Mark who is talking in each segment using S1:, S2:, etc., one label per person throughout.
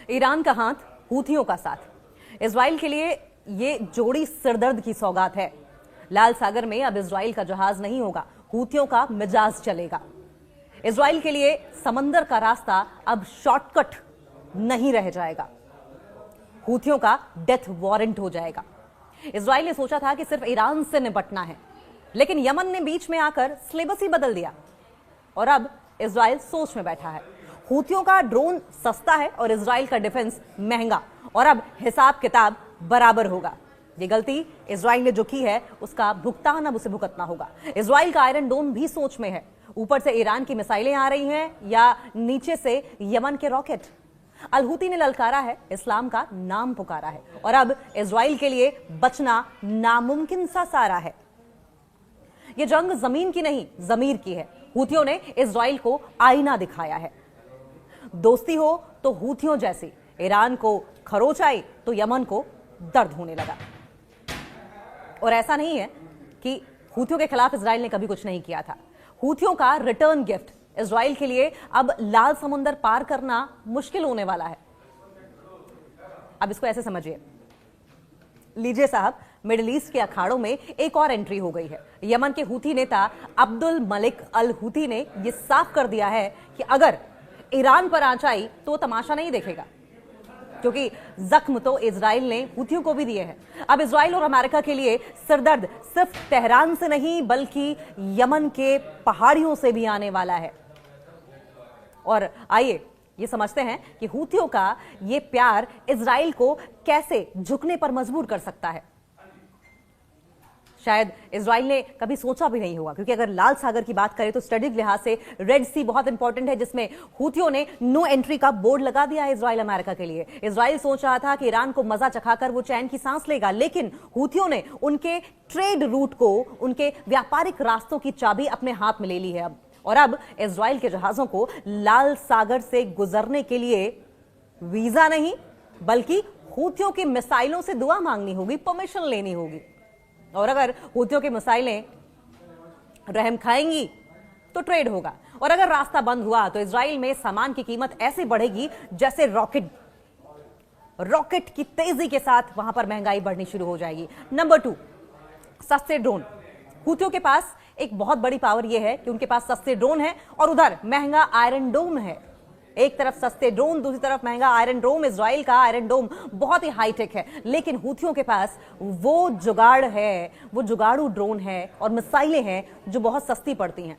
S1: Iran का हाथ, हूथियों का साथ। इजराइल के लिए ये जोड़ी सिरदर्द की सौगात है। लाल सागर में अब इजराइल का जहाज नहीं होगा, हूथियों का मिजाज चलेगा। इजराइल के लिए समंदर का रास्ता अब शॉर्टकट नहीं रह जाएगा, हूथियों का डेथ वारंट हो जाएगा। इजराइल ने सोचा था कि सिर्फ ईरान से निपटना है, लेकिन यमन ने बीच में आकर सिलेबस ही बदल दिया और अब इजराइल सोच में बैठा है। हूथियों का ड्रोन सस्ता है और इजराइल का डिफेंस महंगा, और अब हिसाब किताब बराबर होगा। ये गलती इजराइल ने जो की है उसका भुगतान अब उसे भुगतना होगा। इजराइल का आयरन डोम भी सोच में है। ऊपर से ईरान की मिसाइलें आ रही हैं या नीचे से यमन के रॉकेट। अल हूती ने ललकारा है, इस्लाम का नाम पुकारा है, और अब इजराइल के लिए बचना नामुमकिन सा सारा है। यह जंग जमीन की नहीं, जमीर की है। हूथियों ने इजराइल को आईना दिखाया है। दोस्ती हो तो हूथियों जैसी, ईरान को खरोच आई तो यमन को दर्द होने लगा। और ऐसा नहीं है कि हूथियों के खिलाफ इजराइल ने कभी कुछ नहीं किया था। हूथियों का रिटर्न गिफ्ट इजराइल के लिए अब लाल समुंदर पार करना मुश्किल होने वाला है। अब इसको ऐसे समझिए, लीजिए साहब, मिडिल ईस्ट के अखाड़ों में एक और एंट्री हो गई है। यमन के हूथी नेता अब्दुल मलिक अल हूथी ने यह साफ कर दिया है कि अगर ईरान पर आंच आई तो वो तमाशा नहीं देखेगा, क्योंकि जख्म तो इजराइल ने हूथियों को भी दिए हैं। अब इजराइल और अमेरिका के लिए सिरदर्द सिर्फ तेहरान से नहीं बल्कि यमन के पहाड़ियों से भी आने वाला है। और आइए ये समझते हैं कि हूथियों का ये प्यार इजराइल को कैसे झुकने पर मजबूर कर सकता है। शायद इजराइल ने कभी सोचा भी नहीं होगा, क्योंकि अगर लाल सागर की बात करें तो स्ट्रेटेजिक लिहाज से रेड सी बहुत इंपॉर्टेंट है, जिसमें हूथियों ने नो एंट्री का बोर्ड लगा दिया है इजराइल अमेरिका के लिए। इजराइल सोच रहा था कि ईरान को मजा चखाकर वो चैन की सांस लेगा, लेकिन हूथियों ने उनके ट्रेड रूट को, उनके व्यापारिक रास्तों की चाबी अपने हाथ में ले ली है अब। और अब इजराइल के जहाजों को लाल सागर से गुजरने के लिए वीजा नहीं बल्कि हूथियों की मिसाइलों से दुआ मांगनी होगी, परमिशन लेनी होगी। और अगर हूथियों की मिसाइलें रहम खाएंगी तो ट्रेड होगा, और अगर रास्ता बंद हुआ तो इजराइल में सामान की कीमत ऐसे बढ़ेगी जैसे रॉकेट की तेजी के साथ वहां पर महंगाई बढ़नी शुरू हो जाएगी। नंबर 2, सस्ते ड्रोन। हूथियों के पास एक बहुत बड़ी पावर यह है कि उनके पास सस्ते ड्रोन है और उधर महंगा आयरन डोम है। एक तरफ सस्ते ड्रोन, दूसरी तरफ महंगा आयरन डोम। इजराइल का आयरन डोम बहुत ही हाईटेक है, लेकिन हूथियों के पास वो जुगाड़ है, वो जुगाड़ू ड्रोन है और मिसाइलें हैं जो बहुत सस्ती पड़ती हैं।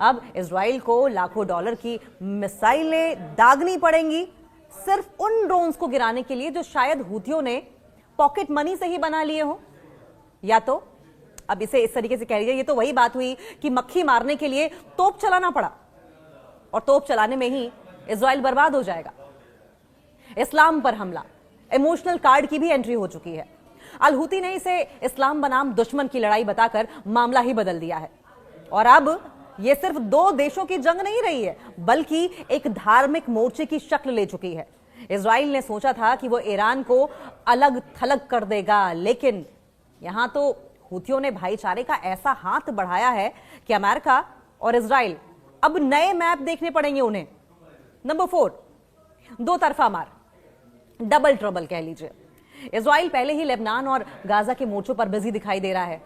S1: अब इजराइल को लाखों डॉलर की मिसाइलें दागनी पड़ेंगी सिर्फ उन ड्रोन्स को गिराने के लिए जो शायद हूथियों ने पॉकेट मनी से ही बना लिए हो। या तो अब इसे इस तरीके से कह लीजिए, ये तो वही बात हुई कि मक्खी मारने के लिए तोप चलाना पड़ा, और तोप चलाने में ही इजराइल बर्बाद हो जाएगा। इस्लाम पर हमला, इमोशनल कार्ड की भी एंट्री हो चुकी है। अल हूती ने इसे इस्लाम बनाम दुश्मन की लड़ाई बताकर मामला ही बदल दिया है, और अब यह सिर्फ 2 देशों की जंग नहीं रही है बल्कि एक धार्मिक मोर्चे की शक्ल ले चुकी है। इजराइल ने सोचा था कि वो ईरान को अलग थलग कर देगा, लेकिन यहां तो हूथियों ने भाईचारे का ऐसा हाथ बढ़ाया है कि अमेरिका और इजराइल अब नए मैप देखने पड़ेंगे उन्हें। नंबर 4, 2 तरफा मार, डबल ट्रबल कह लीजिए। इजराइल पहले ही लेबनान और गाजा के मोर्चों पर बिजी दिखाई दे रहा है।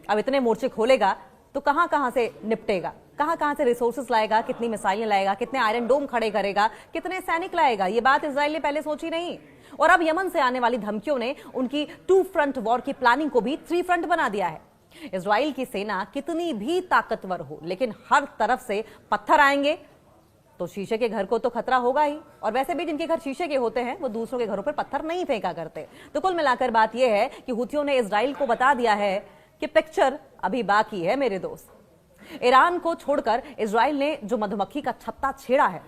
S1: अब इतने मोर्चे खोलेगा तो कहां कहां से निपटेगा, कहां कहां से रिसोर्सेस लाएगा, कितनी मिसाइलें लाएगा, कितने आयरन डोम खड़े करेगा, कितने सैनिक लाएगा, ये बात इजराइल ने पहले सोची नहीं। और अब यमन से आने वाली धमकियों ने उनकी 2 फ्रंट वॉर की प्लानिंग को भी 3 फ्रंट बना दिया है। इजराइल की सेना कितनी भी ताकतवर हो, लेकिन हर तरफ से पत्थर आएंगे तो शीशे के घर को तो खतरा होगा ही। और वैसे भी जिनके घर शीशे के होते हैं वो दूसरों के घरों पर पत्थर नहीं फेंका करते। तो कुल मिलाकर बात यह है कि हूथियों ने इजराइल को बता दिया है कि पिक्चर अभी बाकी है मेरे दोस्त। ईरान को छोड़कर इजराइल ने जो मधुमक्खी का छत्ता छेड़ा है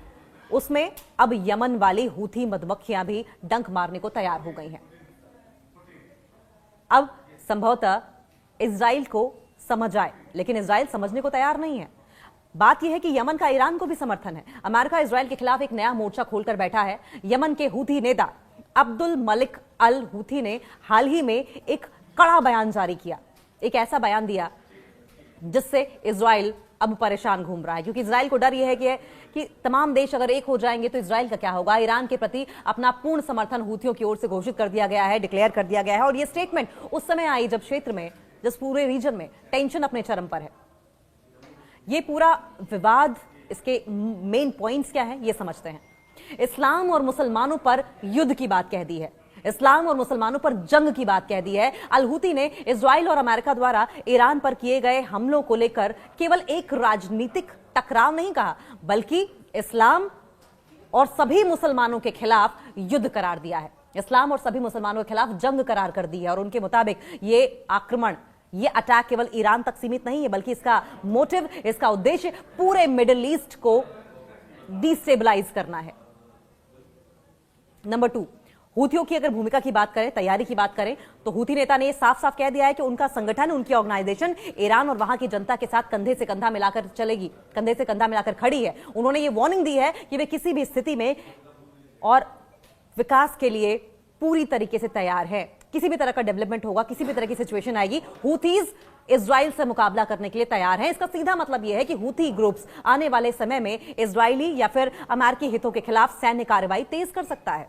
S1: उसमें अब यमन वाली हूथी मधुमक्खियां भी डंक मारने को तैयार हो गई हैं। अब संभवतः इजराइल को समझ आए, लेकिन इजराइल समझने को तैयार नहीं है। बात यह है कि यमन का ईरान को भी समर्थन है। अमेरिका इजराइल के खिलाफ एक नया मोर्चा खोलकर बैठा है। यमन के हूथी नेता अब्दुल मलिक अल हूथी ने हाल ही में एक कड़ा बयान जारी किया, एक ऐसा बयान दिया जिससे इजराइल अब परेशान घूम रहा है, क्योंकि इजराइल को डर यह है कि तमाम देश अगर एक हो जाएंगे तो इजराइल का क्या होगा। ईरान के प्रति अपना पूर्ण समर्थन हूथियों की ओर से घोषित कर दिया गया है, डिक्लेयर कर दिया गया है। और यह स्टेटमेंट उस समय आई जब क्षेत्र में, जिस पूरे रीजन में टेंशन अपने चरम पर है। ये पूरा विवाद, इसके मेन पॉइंट्स क्या है ये समझते हैं। इस्लाम और मुसलमानों पर युद्ध की बात कह दी है, इस्लाम और मुसलमानों पर जंग की बात कह दी है। अल हूती ने इजराइल और अमेरिका द्वारा ईरान पर किए गए हमलों को लेकर केवल एक राजनीतिक टकराव नहीं कहा, बल्कि इस्लाम और सभी मुसलमानों के खिलाफ युद्ध करार दिया है। इस्लाम और सभी मुसलमानों के खिलाफ जंग करार कर दी है। और उनके मुताबिक ये आक्रमण, ये अटैक केवल ईरान तक सीमित नहीं है, बल्कि इसका मोटिव, इसका उद्देश्य पूरे मिडिल ईस्ट को डिस्टेबलाइज करना है। नंबर 2, हूथियों की अगर भूमिका की बात करें, तैयारी की बात करें, तो हूथी नेता ने साफ साफ कह दिया है कि उनका संगठन, उनकी ऑर्गेनाइजेशन ईरान और वहां की जनता के साथ कंधे से कंधा मिलाकर चलेगी, कंधे से कंधा मिलाकर खड़ी है। उन्होंने ये वार्निंग दी है कि वे किसी भी स्थिति में और विकास के लिए पूरी तरीके से तैयार है। किसी भी तरह का डेवलपमेंट होगा, किसी भी तरह की सिचुएशन आएगी, हूथीज इजराइल से मुकाबला करने के लिए तैयार हैं। इसका सीधा मतलब यह है कि हूथी ग्रुप्स आने वाले समय में इजरायली या फिर अमेरिकी हितों के खिलाफ सैन्य कार्रवाई तेज कर सकता है,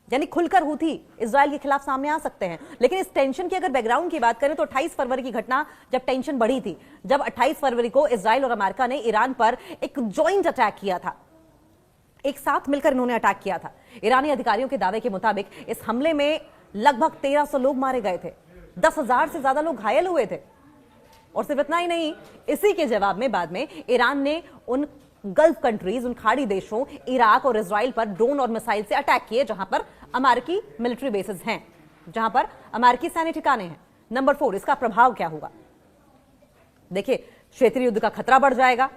S1: यानी खुलकर हूथी इजराइल के खिलाफ सामने आ सकते हैं। लेकिन इस टेंशन की अगर बैकग्राउंड की बात करें तो 28 फरवरी की घटना, जब टेंशन बढ़ी थी, जब 28 फरवरी को इजराइल और अमेरिका ने ईरान पर एक जॉइंट अटैक किया था, एक साथ मिलकर इन्होंने अटैक किया था। ईरानी अधिकारियों के दावे के मुताबिक इस हमले में लगभग 1300 लोग मारे गए थे, 10,000 से ज्यादा लोग घायल हुए थे। और सिर्फ इतना ही नहीं, इसी के जवाब में बाद में ईरान ने उन गल्फ कंट्रीज, उन खाड़ी देशों इराक और इजराइल पर ड्रोन और मिसाइल से अटैक किए जहां पर अमेरिकी मिलिट्री बेसेस हैं, जहां पर अमेरिकी सैन्य ठिकाने हैं। नंबर 4, इसका प्रभाव क्या होगा? देखिए, क्षेत्रीय युद्ध का खतरा बढ़ जाएगा,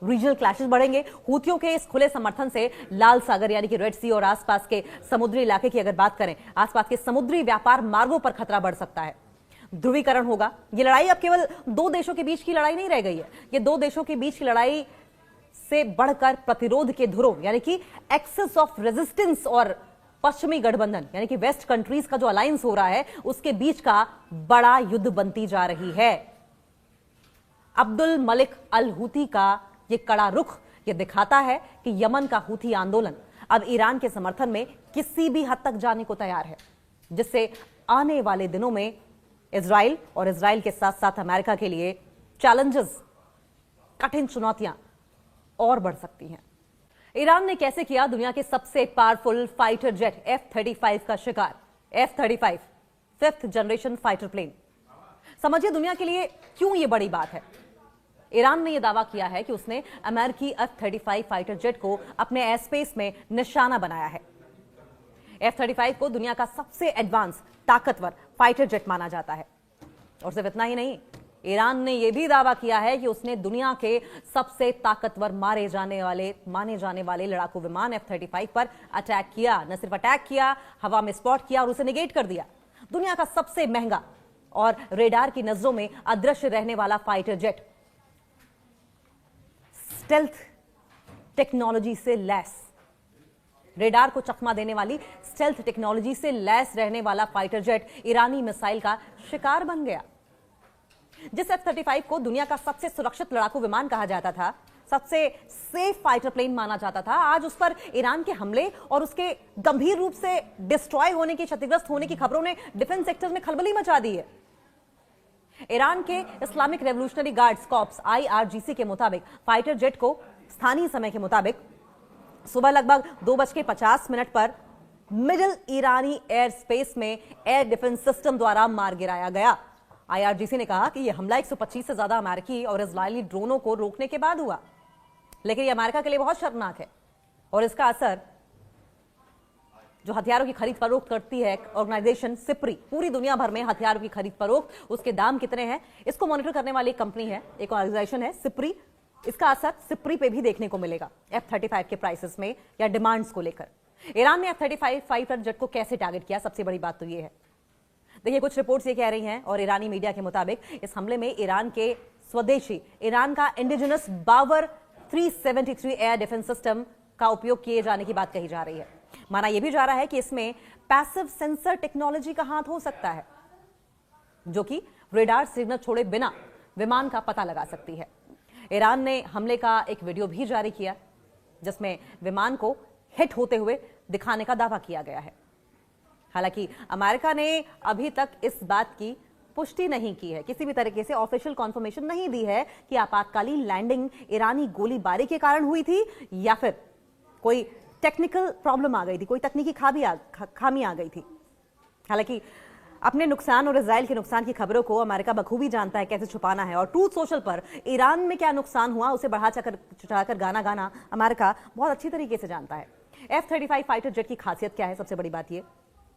S1: रीजनल क्लैशेस बढ़ेंगे। हूथियों के इस खुले समर्थन से लाल सागर यानी कि रेड सी और आसपास के समुद्री इलाके की अगर बात करें, आसपास के समुद्री व्यापार मार्गों पर खतरा बढ़ सकता है। ध्रुवीकरण होगा। ये लड़ाई अब केवल 2 देशों के बीच की लड़ाई नहीं रह गई है, ये 2 देशों के बीच की लड़ाई से बढ़कर प्रतिरोध के धुरों यानी कि एक्सेस ऑफ रेजिस्टेंस और पश्चिमी गठबंधन यानी कि वेस्ट कंट्रीज का जो अलायंस हो रहा है, उसके बीच का बड़ा युद्ध बनती जा रही है। अब्दुल मलिक अल हूती का ये कड़ा रुख ये दिखाता है कि यमन का हूती आंदोलन अब ईरान के समर्थन में किसी भी हद तक जाने को तैयार है, जिससे आने वाले दिनों में इजराइल और इजराइल के साथ साथ अमेरिका के लिए चैलेंजेस, कठिन चुनौतियां और बढ़ सकती हैं। ईरान ने कैसे किया दुनिया के सबसे पावरफुल फाइटर जेट F-35 का शिकार? F-35 5th generation fighter plane. समझिए दुनिया के लिए क्यों यह बड़ी बात है। ईरान ने यह दावा किया है कि उसने अमेरिकी F-35 फाइटर जेट को अपने एयर स्पेस में निशाना बनाया है। F-35 को दुनिया का सबसे एडवांस, ताकतवर फाइटर जेट माना जाता है। और सिर्फ इतना ही नहीं, ईरान ने यह भी दावा किया है कि उसने दुनिया के सबसे ताकतवर माने जाने वाले लड़ाकू विमान F-35 पर अटैक किया। न सिर्फ अटैक किया, हवा में स्पॉट किया और उसे निगेट कर दिया। दुनिया का सबसे महंगा और रेडार की नजरों में अदृश्य रहने वाला फाइटर जेट, स्टेल्थ टेक्नोलॉजी से लैस, रेडार को चकमा देने वाली स्टेल्थ टेक्नोलॉजी से लैस रहने वाला फाइटर जेट ईरानी मिसाइल का शिकार बन गया। जिस F-35 को दुनिया का सबसे सुरक्षित लड़ाकू विमान कहा जाता था, सबसे सेफ फाइटर प्लेन माना जाता था, आज उस पर ईरान के हमले और उसके गंभीर रूप से डिस्ट्रॉय होने की, क्षतिग्रस्त होने की खबरों ने डिफेंस सेक्टर में खलबली मचा दी है। ईरान के Islamic revolutionary guards corps IRGC के मुताबिक फाइटर जेट को स्थानीय समय के मुताबिक सुबह लगभग 2:50 पर मिडिल ईरानी एयर स्पेस में एयर डिफेंस सिस्टम द्वारा मार गिराया गया। IRGC ने कहा कि यह हमला 125 से ज्यादा अमेरिकी और इजरायली ड्रोनों को रोकने के बाद हुआ, लेकिन यह अमेरिका के लिए बहुत शर्मनाक है और इसका असर जो हथियारों की खरीद फरोख्त करती है ऑर्गेनाइजेशन सिप्री, पूरी दुनिया भर में हथियारों की खरीद फरोख्त, उसके दाम कितने हैं इसको मॉनिटर करने वाली एक कंपनी है, एक ऑर्गेनाइजेशन है सिप्री। इसका असर सिप्री पे भी देखने को मिलेगा F-35 के प्राइसेस में या डिमांड्स को लेकर। ईरान ने F-35 फाइटर जेट को कैसे टारगेट किया, सबसे बड़ी बात तो यह है। देखिए, कुछ रिपोर्ट्स ये कह रही हैं और ईरानी मीडिया के मुताबिक इस हमले में ईरान के स्वदेशी, ईरान का इंडिजिनस बावर 373 एयर डिफेंस सिस्टम का उपयोग किए जाने की बात कही जा रही है। माना यह भी जा रहा है कि इसमें पैसिव सेंसर टेक्नोलॉजी का हाथ हो सकता है, जो कि रेडार सिग्नल छोड़े बिना विमान का पता लगा सकती है। ईरान ने हमले का एक वीडियो भी जारी किया जिसमें विमान को हिट होते हुए दिखाने का दावा किया गया है। हालांकि अमेरिका ने अभी तक इस बात की पुष्टि नहीं की है, किसी भी तरीके से ऑफिशियल कॉन्फर्मेशन नहीं दी है कि आपातकालीन लैंडिंग ईरानी गोलीबारी के कारण हुई थी या फिर कोई टेक्निकल प्रॉब्लम आ गई थी, कोई तकनीकी खामी आ गई थी। हालांकि अपने नुकसान और इजराइल के नुकसान की खबरों को अमेरिका बखूबी जानता है कैसे छुपाना है, और ट्रूथ सोशल पर ईरान में क्या नुकसान हुआ उसे बढ़ा चढ़ाकर गाना गाना अमेरिका बहुत अच्छी तरीके से जानता है। F-35 फाइटर जेट की खासियत क्या है? सबसे बड़ी बात यह,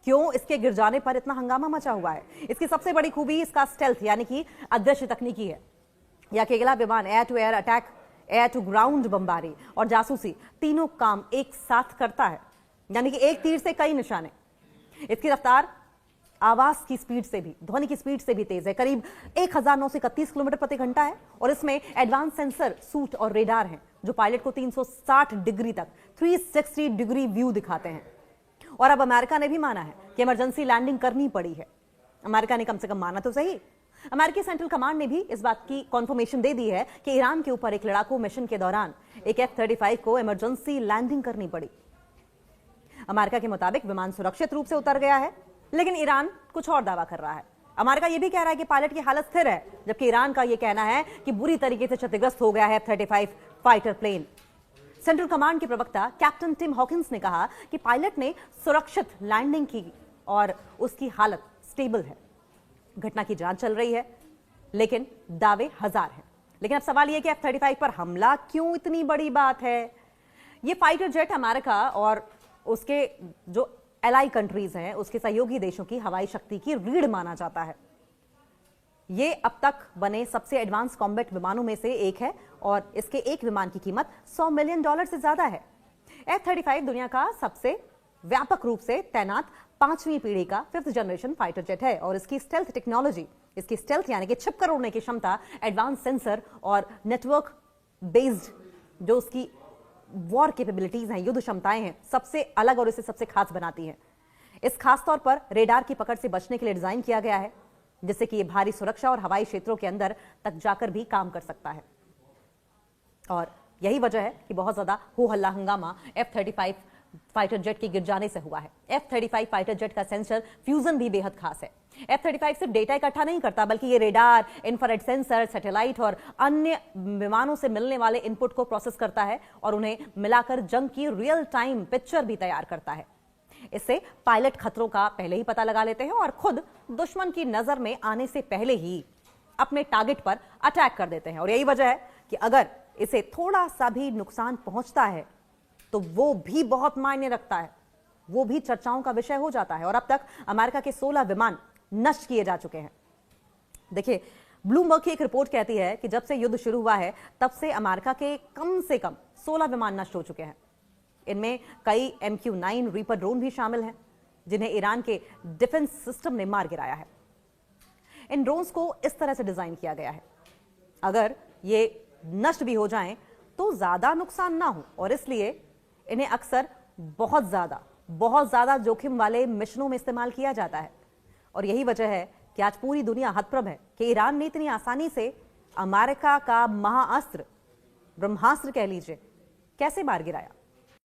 S1: क्यों इसके गिर जाने पर इतना हंगामा मचा हुआ है? इसकी सबसे बड़ी खूबी इसका स्टेल्थ यानी कि अदृश्य तकनीकी है। यह अकेला विमान air to air attack, air to ground बमबारी और जासूसी तीनों काम एक साथ करता है, यानी कि एक तीर से कई निशाने। इसकी रफ्तार आवाज की स्पीड से भी, ध्वनि की स्पीड से भी तेज है, करीब 1931 किलोमीटर प्रति घंटा है। और इसमें एडवांस सेंसर सूट और रेडार हैं जो पायलट को 360 डिग्री तक 360 डिग्री व्यू दिखाते हैं। और अब अमेरिका ने भी माना है कि इमरजेंसी लैंडिंग करनी पड़ी है। अमेरिका ने कम से कम माना तो सही। अमेरिकी सेंट्रल कमांड ने भी इस बात की कॉन्फर्मेशन दे दी है कि ईरान के ऊपर एक लड़ाकू मिशन के दौरान एक F-35 को इमरजेंसी लैंडिंग करनी पड़ी। अमेरिका के मुताबिक विमान सुरक्षित रूप से उतर गया है, लेकिन ईरान कुछ और दावा कर रहा है। अमेरिका यह भी कह रहा है कि पायलट की हालत स्थिर है, जबकि ईरान का यह कहना है कि बुरी तरीके से क्षतिग्रस्त हो गया है F-35 fighter plane. Central command के प्रवक्ता कैप्टन टिम हॉकिंस ने कहा कि पायलट ने सुरक्षित लैंडिंग की और उसकी हालत स्टेबल है। घटना की जांच चल रही है, लेकिन दावे हजार हैं। लेकिन अब सवाल यह कि F-35 पर हमला क्यों इतनी बड़ी बात है? यह फाइटर जेट अमेरिका और उसके जो एलाई कंट्रीज हैं, उसके सहयोगी देशों की हवाई शक्ति की रीढ़ माना जाता है। ये अब तक बने सबसे एडवांस कॉम्बैट विमानों में से एक है और इसके एक विमान की कीमत $100 मिलियन से ज्यादा है। F-35 दुनिया का सबसे व्यापक रूप से तैनात 5वीं पीढ़ी का 5th जनरेशन फाइटर जेट है और इसकी स्टेल्थ टेक्नोलॉजी, इसकी स्टेल्थ यानी कि छिपकर उड़ने की क्षमता, एडवांस सेंसर और नेटवर्क बेस्ड जो उसकी वॉर कैपेबिलिटीज हैं, युद्ध क्षमताएं हैं, सबसे अलग और इसे सबसे खास बनाती हैं। इस खास तौर पर रेडार की पकड़ से बचने के लिए डिजाइन किया गया है, जिससे कि ये भारी सुरक्षा और हवाई क्षेत्रों के अंदर तक जाकर भी काम कर सकता है। और यही वजह है कि बहुत ज्यादा हो हल्ला हंगामा F-35 फाइटर जेट के गिर जाने से हुआ है। F-35 फाइटर जेट का सेंसर फ्यूजन भी बेहद खास है। F-35 सिर्फ डेटा इकट्ठा नहीं करता, बल्कि ये रेडार, इंफ्रारेड सेंसर, सैटेलाइट और अन्य विमानों से मिलने वाले इनपुट को प्रोसेस करता है और उन्हें मिलाकर जंग की रियल टाइम पिक्चर भी तैयार करता है। इससे पायलट खतरों का पहले ही पता लगा लेते हैं और खुद दुश्मन की नजर में आने से पहले ही अपने टारगेट पर अटैक कर देते हैं। और यही वजह है कि अगर इसे थोड़ा सा भी नुकसान पहुंचता है तो वो भी बहुत मायने रखता है, वो भी चर्चाओं का विषय हो जाता है। और अब तक अमेरिका के 16 विमान नष्ट किए जा चुके हैं। देखिए, ब्लूमबर्ग की एक रिपोर्ट कहती है कि जब से युद्ध शुरू हुआ है तब से अमेरिका के कम से कम 16 विमान नष्ट हो चुके हैं। इनमें कई MQ-9 रीपर ड्रोन भी शामिल हैं, जिन्हें ईरान के डिफेंस सिस्टम ने मार गिराया है। इन ड्रोन्स को इस तरह से डिजाइन किया गया है, अगर ये नष्ट भी हो जाएं तो ज्यादा नुकसान ना हो, और इसलिए इन्हें अक्सर बहुत ज्यादा जोखिम वाले मिशनों में इस्तेमाल किया जाता है। और यही वजह है कि आज पूरी दुनिया हतप्रभ है कि ईरान ने इतनी आसानी से अमेरिका का महाअस्त्र, ब्रह्मास्त्र कह लीजिए, कैसे मार गिराया।